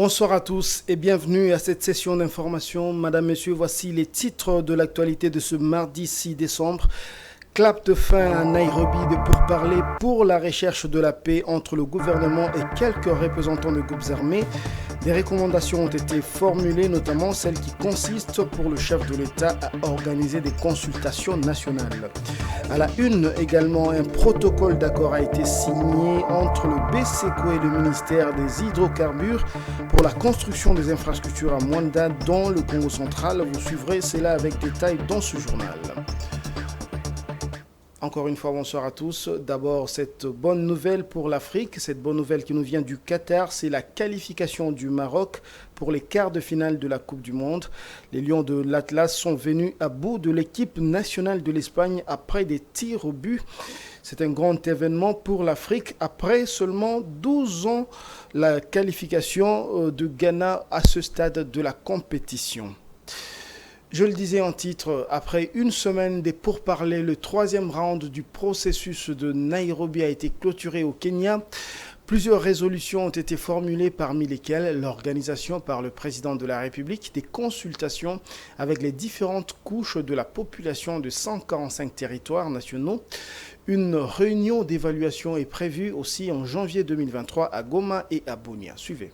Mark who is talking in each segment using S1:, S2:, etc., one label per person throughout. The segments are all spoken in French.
S1: Bonsoir à tous et bienvenue à cette session d'information. Madame, Messieurs, voici les titres de l'actualité de ce mardi 6 décembre. Clap de fin à Nairobi de pourparlers pour la recherche de la paix entre le gouvernement et quelques représentants de groupes armés. Des recommandations ont été formulées, notamment celles qui consistent pour le chef de l'État à organiser des consultations nationales. À la une également, un protocole d'accord a été signé entre le BCECO et le ministère des Hydrocarbures pour la construction des infrastructures à Mwanda dans le Congo central. Vous suivrez cela avec détail dans ce journal. Encore une fois, bonsoir à tous. D'abord, cette bonne nouvelle pour l'Afrique, cette bonne nouvelle qui nous vient du Qatar, c'est la qualification du Maroc pour les quarts de finale de la Coupe du Monde. Les Lions de l'Atlas sont venus à bout de l'équipe nationale de l'Espagne après des tirs au but. C'est un grand événement pour l'Afrique. Après seulement 12 ans, la qualification de Ghana à ce stade de la compétition. Je le disais en titre, après une semaine des pourparlers, le troisième round du processus de Nairobi a été clôturé au Kenya. Plusieurs résolutions ont été formulées, parmi lesquelles l'organisation par le président de la République des consultations avec les différentes couches de la population de 145 territoires nationaux. Une réunion d'évaluation est prévue aussi en janvier 2023 à Goma et à Bunia. Suivez.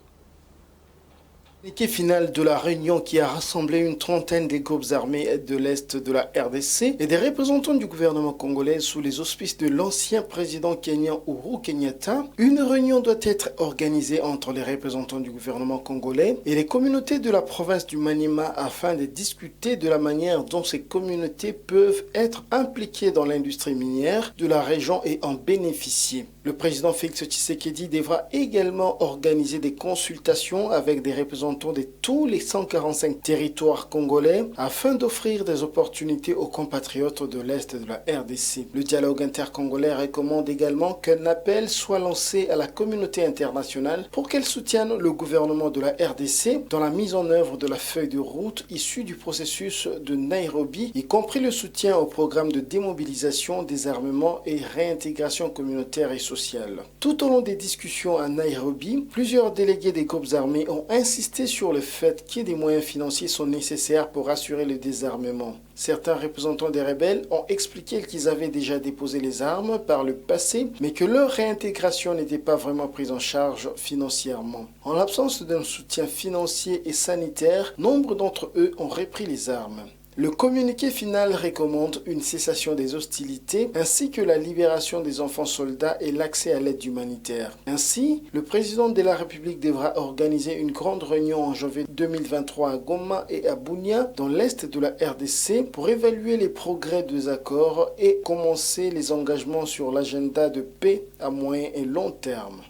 S1: L'équipe finale de la réunion qui a rassemblé une trentaine des groupes armés de l'Est de la RDC et des représentants du gouvernement congolais sous les auspices de l'ancien président kenyan Uhuru Kenyatta. Une réunion doit être organisée entre les représentants du gouvernement congolais et les communautés de la province du Maniema afin de discuter de la manière dont ces communautés peuvent être impliquées dans l'industrie minière de la région et en bénéficier. Le président Félix Tshisekedi devra également organiser des consultations avec des représentants de tous les 145 territoires congolais afin d'offrir des opportunités aux compatriotes de l'Est de la RDC. Le dialogue intercongolais recommande également qu'un appel soit lancé à la communauté internationale pour qu'elle soutienne le gouvernement de la RDC dans la mise en œuvre de la feuille de route issue du processus de Nairobi, y compris le soutien au programme de démobilisation, désarmement et réintégration communautaire et sociale. Tout au long des discussions à Nairobi, plusieurs délégués des groupes armés ont insisté sur le fait que des moyens financiers sont nécessaires pour assurer le désarmement. Certains représentants des rebelles ont expliqué qu'ils avaient déjà déposé les armes par le passé, mais que leur réintégration n'était pas vraiment prise en charge financièrement. En l'absence d'un soutien financier et sanitaire, nombre d'entre eux ont repris les armes. Le communiqué final recommande une cessation des hostilités ainsi que la libération des enfants soldats et l'accès à l'aide humanitaire. Ainsi, le président de la République devra organiser une grande réunion en janvier 2023 à Goma et à Bunia, dans l'est de la RDC, pour évaluer les progrès des accords et commencer les engagements sur l'agenda de paix à moyen et long terme.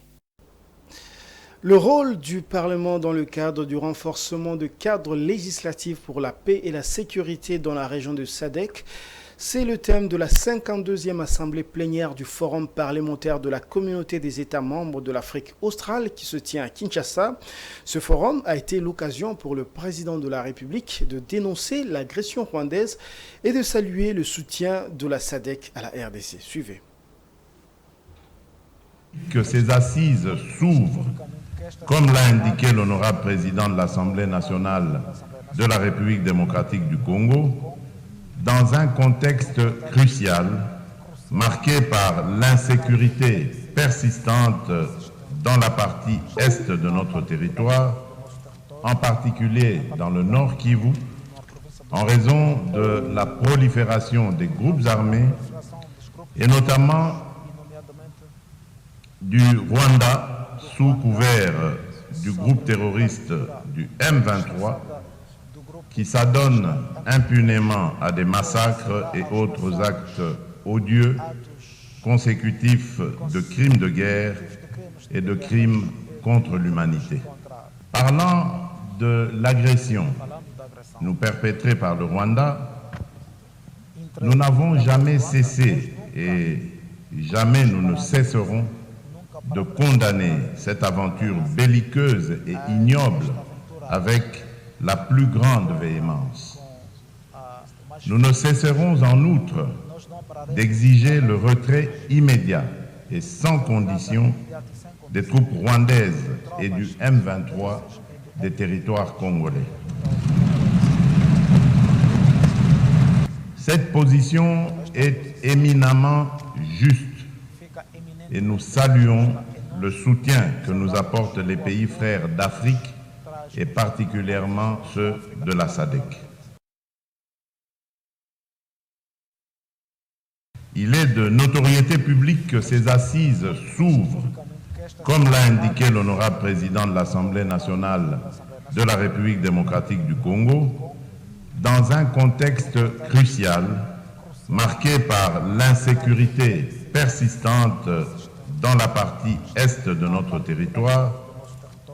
S1: Le rôle du Parlement dans le cadre du renforcement de cadres législatifs pour la paix et la sécurité dans la région de SADC, c'est le thème de la 52e assemblée plénière du Forum parlementaire de la communauté des États membres de l'Afrique australe qui se tient à Kinshasa. Ce forum a été l'occasion pour le président de la République de dénoncer l'agression rwandaise et de saluer le soutien de la SADC à la RDC. Suivez.
S2: Que ces assises s'ouvrent, comme l'a indiqué l'honorable président de l'Assemblée nationale de la République démocratique du Congo, dans un contexte crucial marqué par l'insécurité persistante dans la partie est de notre territoire, en particulier dans le Nord Kivu, en raison de la prolifération des groupes armés et notamment du Rwanda sous couvert du groupe terroriste du M23 qui s'adonne impunément à des massacres et autres actes odieux consécutifs de crimes de guerre et de crimes contre l'humanité. Parlant de l'agression nous perpétrée par le Rwanda, nous n'avons jamais cessé et jamais nous ne cesserons de condamner cette aventure belliqueuse et ignoble avec la plus grande véhémence. Nous ne cesserons en outre d'exiger le retrait immédiat et sans condition des troupes rwandaises et du M23 des territoires congolais. Cette position est éminemment juste et nous saluons le soutien que nous apportent les pays frères d'Afrique et particulièrement ceux de la SADC. Il est de notoriété publique que ces assises s'ouvrent, comme l'a indiqué l'honorable président de l'Assemblée nationale de la République démocratique du Congo, dans un contexte crucial marqué par l'insécurité persistante dans la partie est de notre territoire,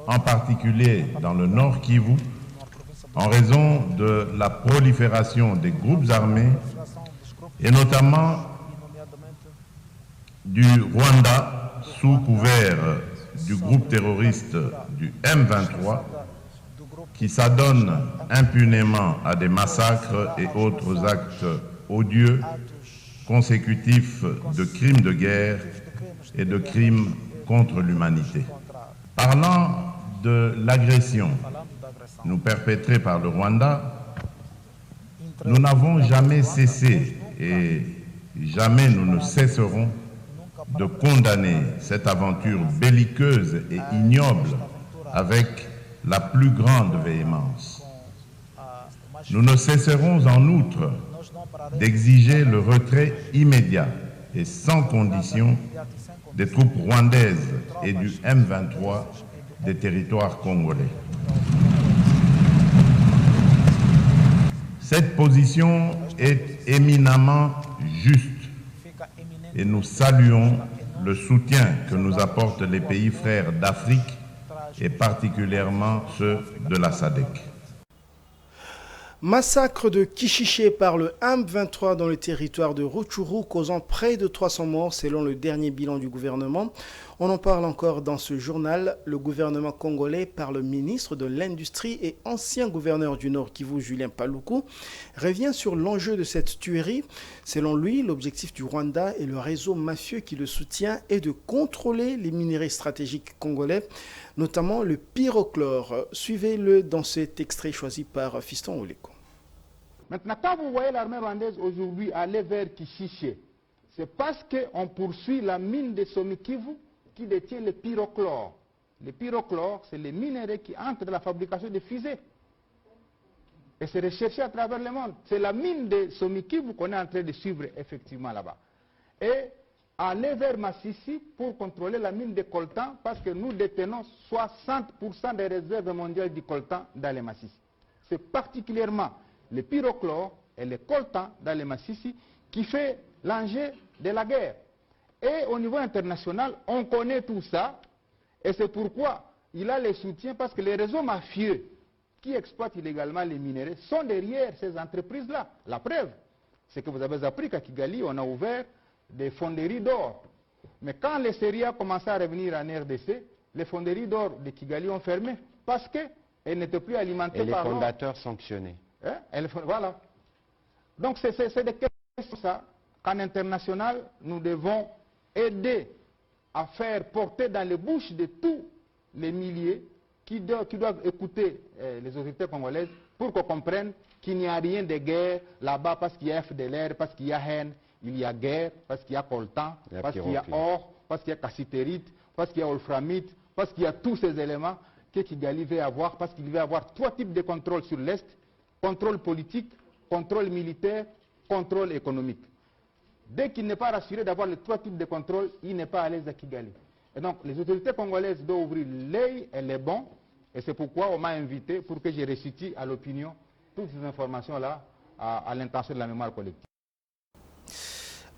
S2: en particulier dans le Nord Kivu, en raison de la prolifération des groupes armés et notamment du Rwanda sous couvert du groupe terroriste du M23 qui s'adonne impunément à des massacres et autres actes odieux consécutifs de crimes de guerre et de crimes contre l'humanité. Parlant de l'agression nous perpétrée par le Rwanda, nous n'avons jamais cessé et jamais nous ne cesserons de condamner cette aventure belliqueuse et ignoble avec la plus grande véhémence. Nous ne cesserons en outre d'exiger le retrait immédiat et sans condition des troupes rwandaises et du M23 des territoires congolais. Cette position est éminemment juste et nous saluons le soutien que nous apportent les pays frères d'Afrique et particulièrement ceux de la SADC.
S1: Massacre de Kishiché par le M23 dans le territoire de Rutshuru causant près de 300 morts selon le dernier bilan du gouvernement. On en parle encore dans ce journal. Le gouvernement congolais par le ministre de l'Industrie et ancien gouverneur du Nord Kivu, Julien Paluku, revient sur l'enjeu de cette tuerie. Selon lui, l'objectif du Rwanda et le réseau mafieux qui le soutient est de contrôler les minerais stratégiques congolais, notamment le pyrochlore. Suivez-le dans cet extrait choisi par Fiston Oleko.
S3: Maintenant, quand vous voyez l'armée rwandaise aujourd'hui aller vers Kishiché, c'est parce qu'on poursuit la mine de Somikivu qui détient le pyrochlore. Le pyrochlore, c'est les minéraux qui entrent dans la fabrication de fusées. Et c'est recherché à travers le monde. C'est la mine de Somikivu qu'on est en train de suivre effectivement là-bas. Et aller vers Massissi pour contrôler la mine de coltan, parce que nous détenons 60% des réserves mondiales du coltan dans les Massissi. C'est particulièrement le pyrochlore et le coltan dans les Massissi qui fait l'enjeu de la guerre. Et au niveau international, on connaît tout ça, et c'est pourquoi il a le soutien, parce que les réseaux mafieux qui exploitent illégalement les minéraux sont derrière ces entreprises-là. La preuve, c'est que vous avez appris qu'à Kigali, on a ouvert des fonderies d'or. Mais quand les séries ont commencé à revenir en RDC, les fonderies d'or de Kigali ont fermé, parce qu'elles n'étaient plus alimentées par l'or.
S4: Et les fondateurs sanctionnés.
S3: Hein? Voilà. Donc c'est des questions ça qu'en international, nous devons aider à faire porter dans les bouches de tous les milliers qui doivent écouter les autorités congolaises pour qu'on comprenne qu'il n'y a rien de guerre là-bas parce qu'il y a FDLR, parce qu'il y a haine, il y a guerre, parce qu'il y a coltan, parce qu'il y a or, parce qu'il y a cassitérite, parce qu'il y a wolframite, parce qu'il y a tous ces éléments que Kigali veut avoir, parce qu'il veut avoir 3 types de contrôle sur l'Est: contrôle politique, contrôle militaire, contrôle économique. Dès qu'il n'est pas rassuré d'avoir les 3 types de contrôle, il n'est pas à l'aise à Kigali. Et donc, les autorités congolaises doivent ouvrir l'œil et les bons, et c'est pourquoi on m'a invité pour que je récite à l'opinion toutes ces informations-là à l'intention de la mémoire collective.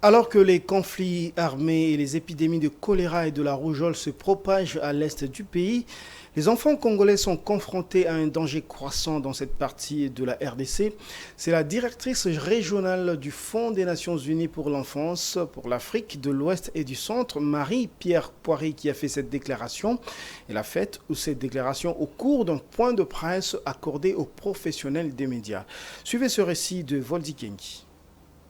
S1: Alors que les conflits armés et les épidémies de choléra et de la rougeole se propagent à l'est du pays, les enfants congolais sont confrontés à un danger croissant dans cette partie de la RDC. C'est la directrice régionale du Fonds des Nations Unies pour l'enfance, pour l'Afrique de l'Ouest et du Centre, Marie-Pierre Poiré, qui a fait cette déclaration. Elle a fait cette déclaration au cours d'un point de presse accordé aux professionnels des médias. Suivez ce récit de Voldi Kengi.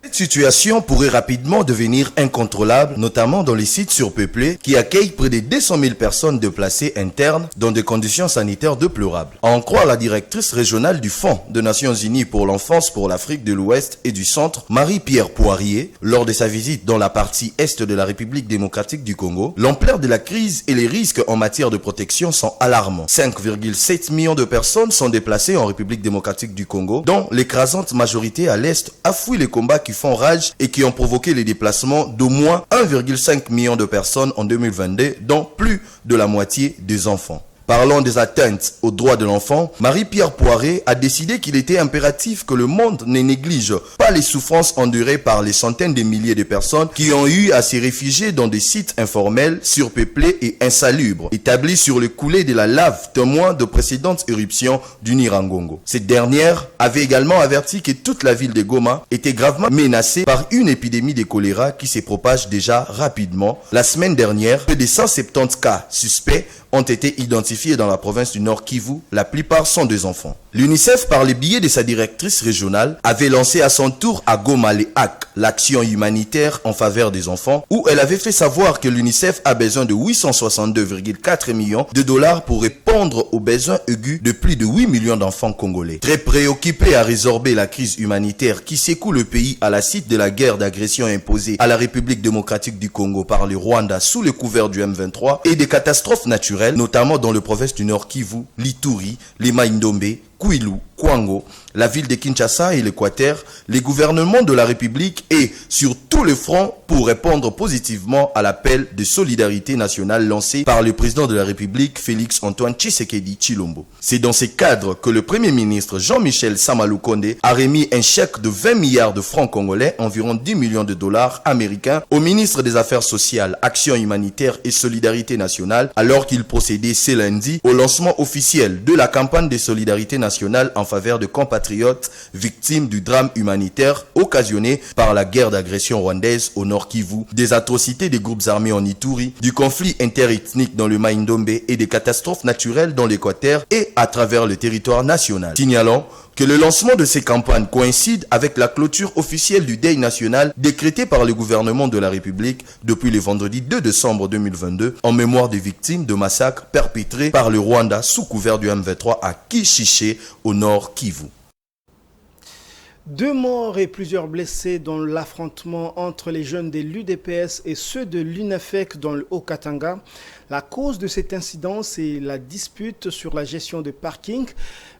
S4: Cette situation pourrait rapidement devenir incontrôlable, notamment dans les sites surpeuplés qui accueillent près de 200 000 personnes déplacées internes dans des conditions sanitaires déplorables. À en croire la directrice régionale du Fonds des Nations Unies pour l'enfance pour l'Afrique de l'Ouest et du Centre, Marie-Pierre Poirier, lors de sa visite dans la partie est de la République démocratique du Congo, l'ampleur de la crise et les risques en matière de protection sont alarmants. 5,7 millions de personnes sont déplacées en République démocratique du Congo, dont l'écrasante majorité à l'Est a fui les combats qui font rage et qui ont provoqué les déplacements d'au moins 1,5 million de personnes en 2022, dont plus de la moitié des enfants. Parlant des atteintes aux droits de l'enfant, Marie-Pierre Poirier a décidé qu'il était impératif que le monde ne néglige pas les souffrances endurées par les centaines de milliers de personnes qui ont eu à se réfugier dans des sites informels, surpeuplés et insalubres, établis sur le coulé de la lave, témoin de précédentes éruptions du Nyiragongo. Cette dernière avait également averti que toute la ville de Goma était gravement menacée par une épidémie de choléra qui se propage déjà rapidement. La semaine dernière, plus de 170 cas suspects ont été identifiés dans la province du Nord Kivu. La plupart sont des enfants. L'UNICEF, par le biais de sa directrice régionale, avait lancé à son tour à Goma les HAC, l'action humanitaire en faveur des enfants, où elle avait fait savoir que l'UNICEF a besoin de 862,4 millions de dollars pour répondre aux besoins aigus de plus de 8 millions d'enfants congolais. Très préoccupée à résorber la crise humanitaire qui secoue le pays à la suite de la guerre d'agression imposée à la République démocratique du Congo par le Rwanda sous le couvert du M23 et des catastrophes naturelles, notamment dans le province du Nord Kivu, l'Ituri, les Maïndombe, Kwilu, Kwango, la ville de Kinshasa et l'Équateur, les gouvernements de la République et sur tous les fronts pour répondre positivement à l'appel de solidarité nationale lancé par le président de la République, Félix-Antoine Tshisekedi Tshilombo. C'est dans ces cadres que le Premier ministre Jean-Michel Samaloukonde a remis un chèque de 20 milliards de francs congolais, environ 10 millions de dollars américains, au ministre des Affaires sociales, Action humanitaire et solidarité nationale, alors qu'il procédait ce lundi au lancement officiel de la campagne de solidarité nationale en faveur de compatriotes victimes du drame humanitaire occasionné par la guerre d'agression rwandaise au Nord Kivu, des atrocités des groupes armés en Ituri, du conflit interethnique dans le Maïndombe et des catastrophes naturelles dans l'Équateur et à travers le territoire national. Signalons que le lancement de ces campagnes coïncide avec la clôture officielle du deuil national décrété par le gouvernement de la République depuis le vendredi 2 décembre 2022 en mémoire des victimes de massacres perpétrés par le Rwanda sous couvert du M23 à Kishishe au nord Kivu.
S1: 2 morts et plusieurs blessés dans l'affrontement entre les jeunes de l'UDPS et ceux de l'UNAFEC dans le Haut-Katanga. La cause de cet incident, c'est la dispute sur la gestion de parking,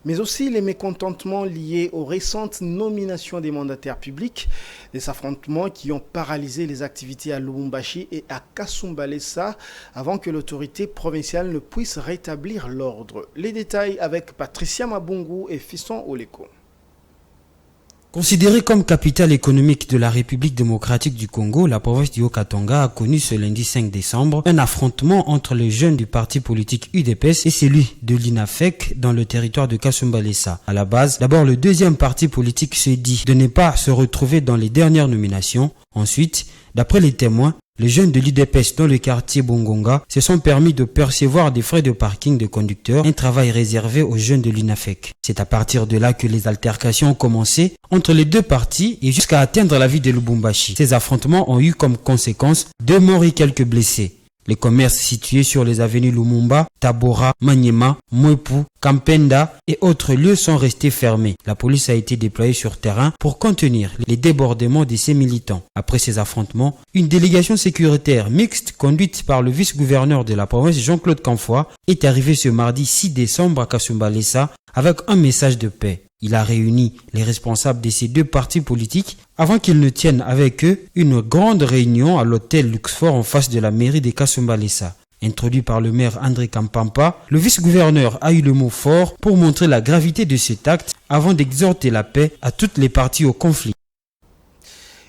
S1: mais aussi les mécontentements liés aux récentes nominations des mandataires publics. Des affrontements qui ont paralysé les activités à Lubumbashi et à Kasumbalesa avant que l'autorité provinciale ne puisse rétablir l'ordre. Les détails avec Patricia Mabungu et Fiston Oleko.
S5: Considérée comme capitale économique de la République démocratique du Congo, la province du Haut-Katanga a connu ce lundi 5 décembre un affrontement entre les jeunes du parti politique UDPS et celui de l'INAFEC dans le territoire de Kasumbalesa. À la base, d'abord le deuxième parti politique se dit de ne pas se retrouver dans les dernières nominations. Ensuite, d'après les témoins, les jeunes de l'UDPS dans le quartier Bongonga se sont permis de percevoir des frais de parking de conducteurs, un travail réservé aux jeunes de l'UNAFEC. C'est à partir de là que les altercations ont commencé entre les deux partis et jusqu'à atteindre la ville de Lubumbashi. Ces affrontements ont eu comme conséquence 2 morts et quelques blessés. Les commerces situés sur les avenues Lumumba, Tabora, Maniema, Mwepu, Kampenda et autres lieux sont restés fermés. La police a été déployée sur terrain pour contenir les débordements de ces militants. Après ces affrontements, une délégation sécuritaire mixte conduite par le vice-gouverneur de la province Jean-Claude Canfoy est arrivée ce mardi 6 décembre à Kasumbalesa avec un message de paix. Il a réuni les responsables de ces deux partis politiques avant qu'ils ne tiennent avec eux une grande réunion à l'hôtel Luxfort en face de la mairie de Kasumbalesa. Introduit par le maire André Kampampa, le vice-gouverneur a eu le mot fort pour montrer la gravité de cet acte avant d'exhorter la paix à toutes les parties au conflit.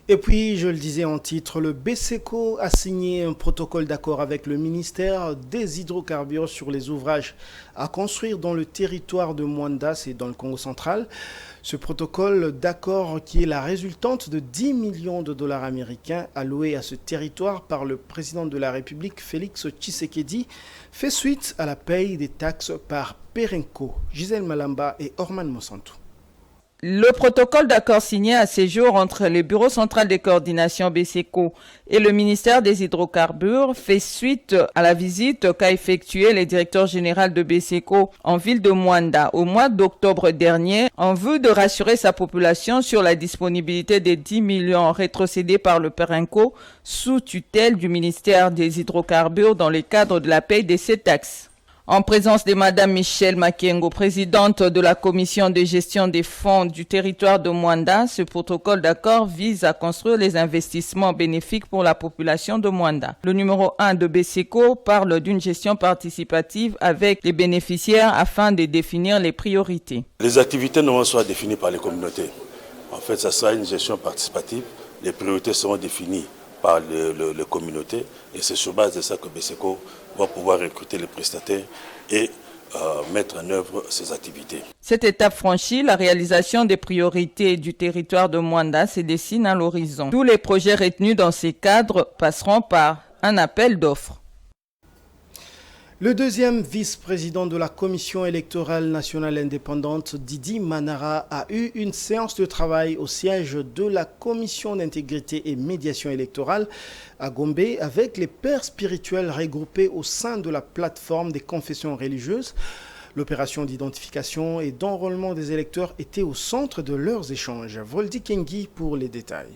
S1: Et puis, je le disais en titre, le BSECO a signé un protocole d'accord avec le ministère des hydrocarbures sur les ouvrages à construire dans le territoire de Mwanda, c'est dans le Congo central. Ce protocole d'accord qui est la résultante de 10 millions de dollars américains alloués à ce territoire par le président de la République, Félix Tshisekedi, fait suite à la paye des taxes par Perenco. Gisèle Malamba et Orman Monsanto.
S6: Le protocole d'accord signé à ce jour entre le Bureau central de coordination BCECO et le ministère des hydrocarbures fait suite à la visite qu'a effectuée le directeur général de BCECO en ville de Mwanda au mois d'octobre dernier en vue de rassurer sa population sur la disponibilité des 10 millions rétrocédés par le PERENCO sous tutelle du ministère des hydrocarbures dans le cadre de la paie de ces taxes. En présence de Madame Michelle Makengo, présidente de la commission de gestion des fonds du territoire de Mwanda, ce protocole d'accord vise à construire les investissements bénéfiques pour la population de Mwanda. Le numéro 1 de BCECO parle d'une gestion participative avec les bénéficiaires afin de définir les priorités.
S7: Les activités ne seront définies par les communautés. En fait, ça sera une gestion participative. Les priorités seront définies par les communautés et c'est sur base de ça que BCECO va pouvoir recruter les prestataires et mettre en œuvre ces activités.
S6: Cette étape franchie, la réalisation des priorités du territoire de Mwanda se dessine à l'horizon. Tous les projets retenus dans ces cadres passeront par un appel d'offres.
S1: Le deuxième vice-président de la Commission électorale nationale indépendante, Didi Manara, a eu une séance de travail au siège de la Commission d'intégrité et médiation électorale à Gombe avec les pères spirituels regroupés au sein de la plateforme des confessions religieuses. L'opération d'identification et d'enrôlement des électeurs était au centre de leurs échanges. Voldi Kengi pour les détails.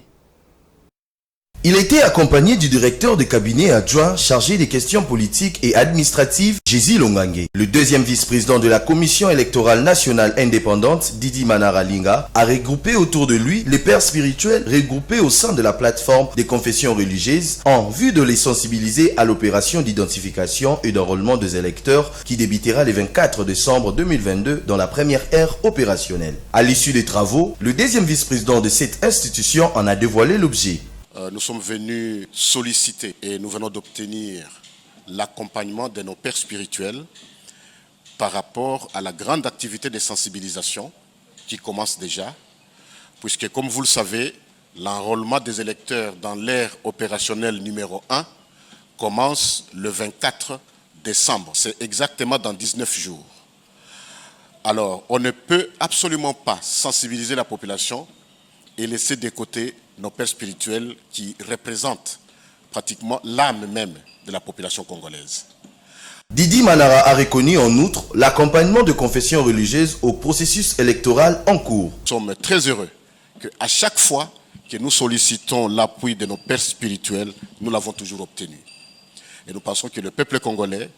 S4: Il était accompagné du directeur de cabinet adjoint chargé des questions politiques et administratives, Jésus Longange. Le deuxième vice-président de la Commission électorale nationale indépendante, Didi Manara Linga, a regroupé autour de lui les pères spirituels regroupés au sein de la plateforme des confessions religieuses en vue de les sensibiliser à l'opération d'identification et d'enrôlement des électeurs qui débutera le 24 décembre 2022 dans la première ère opérationnelle. À l'issue des travaux, le deuxième vice-président de cette institution en a dévoilé l'objet.
S8: Nous sommes venus solliciter et nous venons d'obtenir l'accompagnement de nos pères spirituels par rapport à la grande activité de sensibilisation qui commence déjà, puisque comme vous le savez, l'enrôlement des électeurs dans l'ère opérationnelle numéro 1 commence le 24 décembre. C'est exactement dans 19 jours. Alors, on ne peut absolument pas sensibiliser la population et laisser de côté nos pères spirituels qui représentent pratiquement l'âme même de la population congolaise.
S4: Didi Manara a reconnu en outre l'accompagnement de confessions religieuses au processus électoral en cours.
S8: Nous sommes très heureux qu'à chaque fois que nous sollicitons l'appui de nos pères spirituels, nous l'avons toujours obtenu. Et nous pensons que le peuple congolais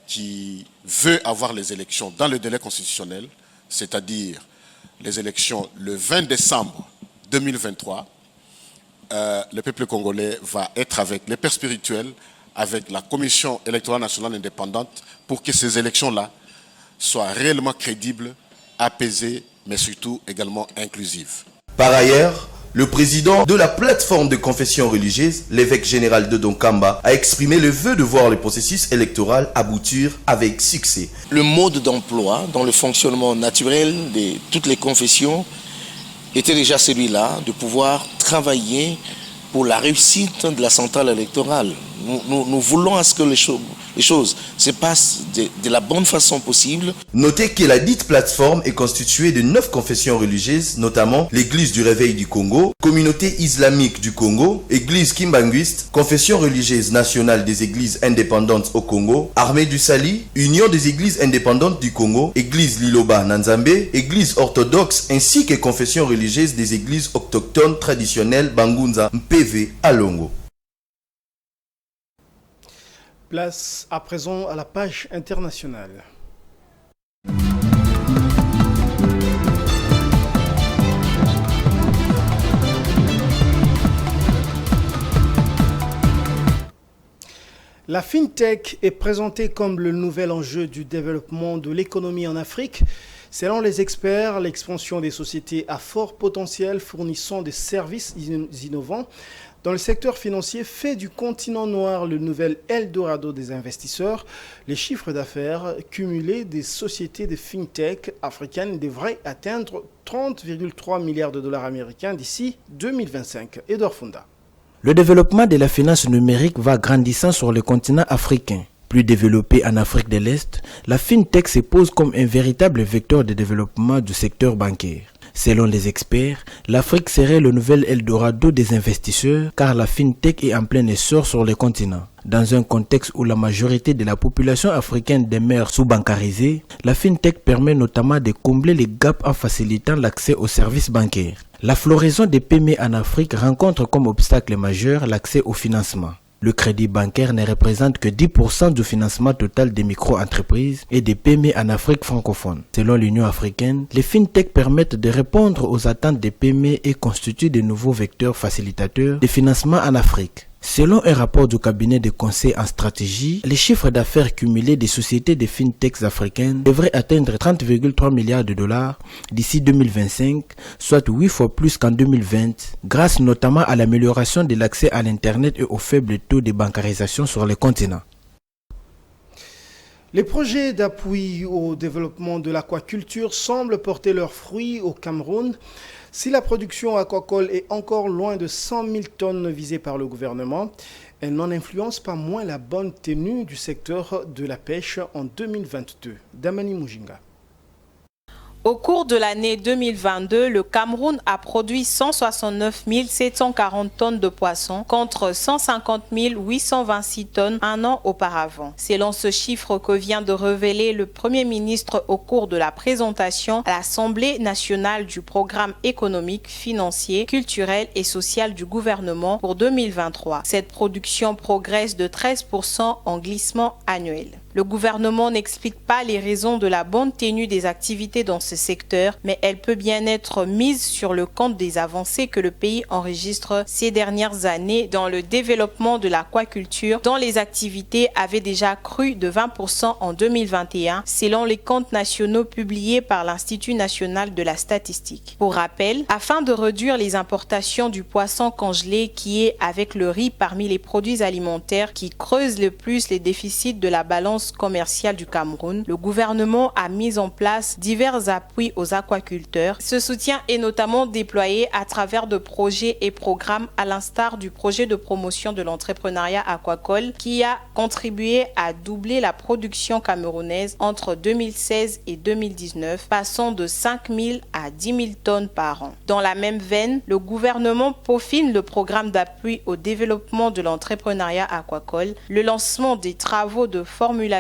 S8: qui veut avoir les élections dans le délai constitutionnel, c'est-à-dire les élections le 20 décembre 2023, le peuple congolais va être avec les pères spirituels, avec la Commission électorale nationale indépendante pour que ces élections-là soient réellement crédibles, apaisées, mais surtout également inclusives.
S4: Par ailleurs, le président de la plateforme de confession religieuse, l'évêque général de Donkamba, a exprimé le vœu de voir le processus électoral aboutir avec succès.
S9: Le mode d'emploi dans le fonctionnement naturel de toutes les confessions était déjà celui-là, de pouvoir travailler pour la réussite de la centrale électorale. Nous voulons à ce que les choses se passent de la bonne façon possible.
S4: Notez que la dite plateforme est constituée de 9 confessions religieuses, notamment l'Église du Réveil du Congo, Communauté islamique du Congo, Église kimbanguiste, Confession religieuse nationale des églises indépendantes au Congo, Armée du Sali, Union des églises indépendantes du Congo, Église Liloba Nanzambe, Église orthodoxe ainsi que Confession religieuse des églises autochtones traditionnelles Bangunza Mpeve à Longo.
S1: Place à présent à la page internationale. La FinTech est présentée comme le nouvel enjeu du développement de l'économie en Afrique. Selon les experts, l'expansion des sociétés à fort potentiel fournissant des services innovants dans le secteur financier fait du continent noir le nouvel Eldorado des investisseurs. Les chiffres d'affaires cumulés des sociétés de FinTech africaines devraient atteindre 30,3 milliards de dollars américains d'ici 2025. Edouard Funda.
S10: Le développement de la finance numérique va grandissant sur le continent africain. Plus développée en Afrique de l'Est, la FinTech se pose comme un véritable vecteur de développement du secteur bancaire. Selon les experts, l'Afrique serait le nouvel Eldorado des investisseurs car la FinTech est en plein essor sur le continent. Dans un contexte où la majorité de la population africaine demeure sous-bancarisée, la FinTech permet notamment de combler les gaps en facilitant l'accès aux services bancaires. La floraison des PME en Afrique rencontre comme obstacle majeur l'accès au financement. Le crédit bancaire ne représente que 10% du financement total des micro-entreprises et des PME en Afrique francophone. Selon l'Union africaine, les FinTech permettent de répondre aux attentes des PME et constituent de nouveaux vecteurs facilitateurs de financement en Afrique. Selon un rapport du cabinet de conseil en stratégie, les chiffres d'affaires cumulés des sociétés de fintechs africaines devraient atteindre 30,3 milliards de dollars d'ici 2025, soit 8 fois plus qu'en 2020, grâce notamment à l'amélioration de l'accès à l'Internet et au faible taux de bancarisation sur le continent.
S1: Les projets d'appui au développement de l'aquaculture semblent porter leurs fruits au Cameroun. Si la production aquacole est encore loin de 100 000 tonnes visées par le gouvernement, elle n'en influence pas moins la bonne tenue du secteur de la pêche en 2022. Damani Mujinga.
S11: Au cours de l'année 2022, le Cameroun a produit 169 740 tonnes de poissons contre 150 826 tonnes un an auparavant. Selon ce chiffre que vient de révéler le Premier ministre au cours de la présentation à l'Assemblée nationale du programme économique, financier, culturel et social du gouvernement pour 2023. Cette production progresse de 13% en glissement annuel. Le gouvernement n'explique pas les raisons de la bonne tenue des activités dans ce secteur, mais elle peut bien être mise sur le compte des avancées que le pays enregistre ces dernières années dans le développement de l'aquaculture, dont les activités avaient déjà cru de 20% en 2021, selon les comptes nationaux publiés par l'Institut national de la statistique. Pour rappel, afin de réduire les importations du poisson congelé qui est, avec le riz, parmi les produits alimentaires qui creusent le plus les déficits de la balance commerciale du Cameroun, le gouvernement a mis en place divers appuis aux aquaculteurs. Ce soutien est notamment déployé à travers de projets et programmes à l'instar du projet de promotion de l'entrepreneuriat aquacole qui a contribué à doubler la production camerounaise entre 2016 et 2019, passant de 5 000 à 10 000 tonnes par an. Dans la même veine, le gouvernement peaufine le programme d'appui au développement de l'entrepreneuriat aquacole. Le lancement des travaux de formulation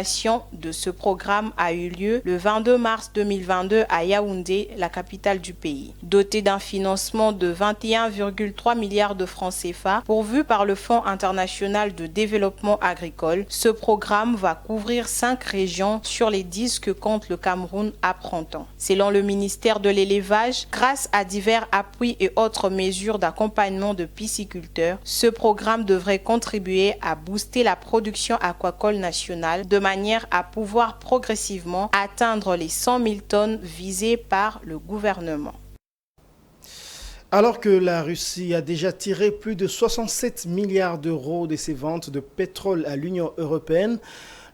S11: de ce programme a eu lieu le 22 mars 2022 à Yaoundé, la capitale du pays. Doté d'un financement de 21,3 milliards de francs CFA pourvu par le Fonds international de développement agricole, ce programme va couvrir 5 régions sur les 10 que compte le Cameroun à printemps. Selon le ministère de l'élevage, grâce à divers appuis et autres mesures d'accompagnement de pisciculteurs, ce programme devrait contribuer à booster la production aquacole nationale de manière à pouvoir progressivement atteindre les 100 000 tonnes visées par le gouvernement.
S1: Alors que la Russie a déjà tiré plus de 67 milliards d'euros de ses ventes de pétrole à l'Union européenne,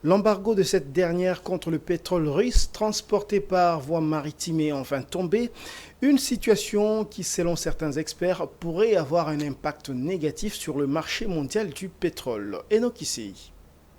S1: l'embargo de cette dernière contre le pétrole russe transporté par voie maritime est enfin tombé, une situation qui, selon certains experts, pourrait avoir un impact négatif sur le marché mondial du pétrole. Enoch Issei.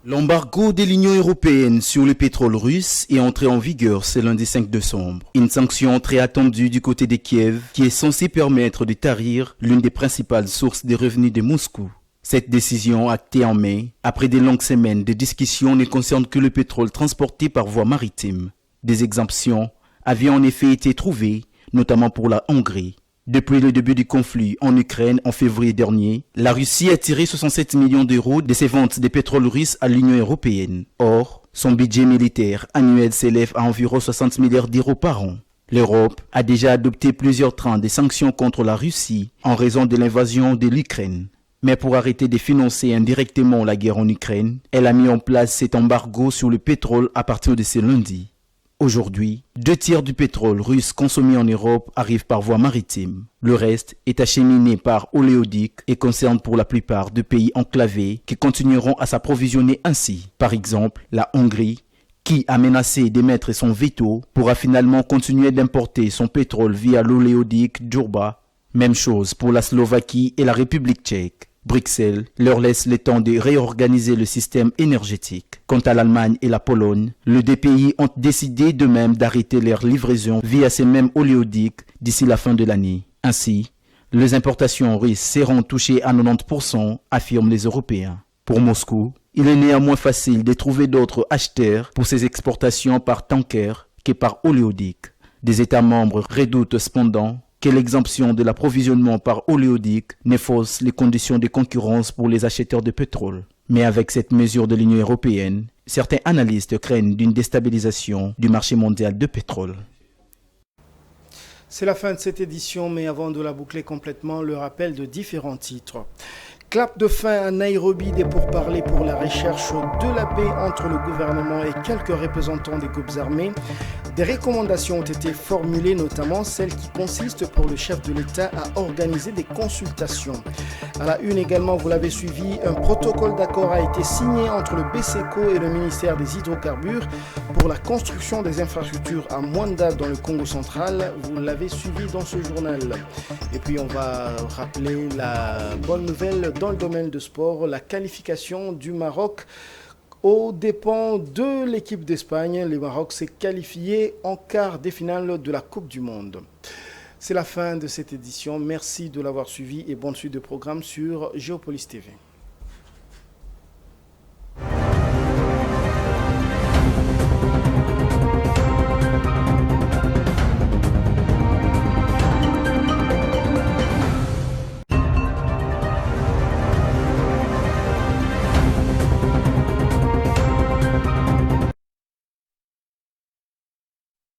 S12: L'embargo de l'Union européenne sur le pétrole russe est entré en vigueur ce lundi 5 décembre. Une sanction très attendue du côté de Kiev qui est censée permettre de tarir l'une des principales sources de revenus de Moscou. Cette décision, actée en mai, après de longues semaines de discussions, ne concerne que le pétrole transporté par voie maritime. Des exemptions avaient en effet été trouvées, notamment pour la Hongrie. Depuis le début du conflit en Ukraine en février dernier, la Russie a tiré 67 millions d'euros de ses ventes de pétrole russe à l'Union européenne. Or, son budget militaire annuel s'élève à environ 60 milliards d'euros par an. L'Europe a déjà adopté plusieurs trains de sanctions contre la Russie en raison de l'invasion de l'Ukraine. Mais pour arrêter de financer indirectement la guerre en Ukraine, elle a mis en place cet embargo sur le pétrole à partir de ce lundi. Aujourd'hui, 2 tiers du pétrole russe consommé en Europe arrive par voie maritime. Le reste est acheminé par oléoduc et concerne pour la plupart de pays enclavés qui continueront à s'approvisionner ainsi. Par exemple, la Hongrie, qui a menacé d'émettre son veto, pourra finalement continuer d'importer son pétrole via l'oléoduc Djourba. Même chose pour la Slovaquie et la République tchèque. Bruxelles leur laisse le temps de réorganiser le système énergétique. Quant à l'Allemagne et la Pologne, les deux pays ont décidé d'eux-mêmes d'arrêter leur livraison via ces mêmes oléoducs d'ici la fin de l'année. Ainsi, les importations russes seront touchées à 90%, affirment les Européens. Pour Moscou, il est néanmoins facile de trouver d'autres acheteurs pour ces exportations par tanker que par oléoduc. Des États membres redoutent cependant que l'exemption de l'approvisionnement par oléoduc ne fausse les conditions de concurrence pour les acheteurs de pétrole. Mais avec cette mesure de l'Union européenne, certains analystes craignent d'une déstabilisation du marché mondial de pétrole.
S1: C'est la fin de cette édition, mais avant de la boucler complètement, le rappel de différents titres. Clap de fin à Nairobi des pourparlers pour la recherche de la paix entre le gouvernement et quelques représentants des groupes armés. Des recommandations ont été formulées, notamment celle qui consiste pour le chef de l'État à organiser des consultations. À la une également, vous l'avez suivi, un protocole d'accord a été signé entre le BSECO et le ministère des Hydrocarbures pour la construction des infrastructures à Mwanda dans le Congo central. Vous l'avez suivi dans ce journal. Et puis on va rappeler la bonne nouvelle dans le domaine de sport, la qualification du Maroc aux dépens de l'équipe d'Espagne. Le Maroc s'est qualifié en quart des finales de la Coupe du Monde. C'est la fin de cette édition. Merci de l'avoir suivi et bonne suite de programme sur Géopolis TV.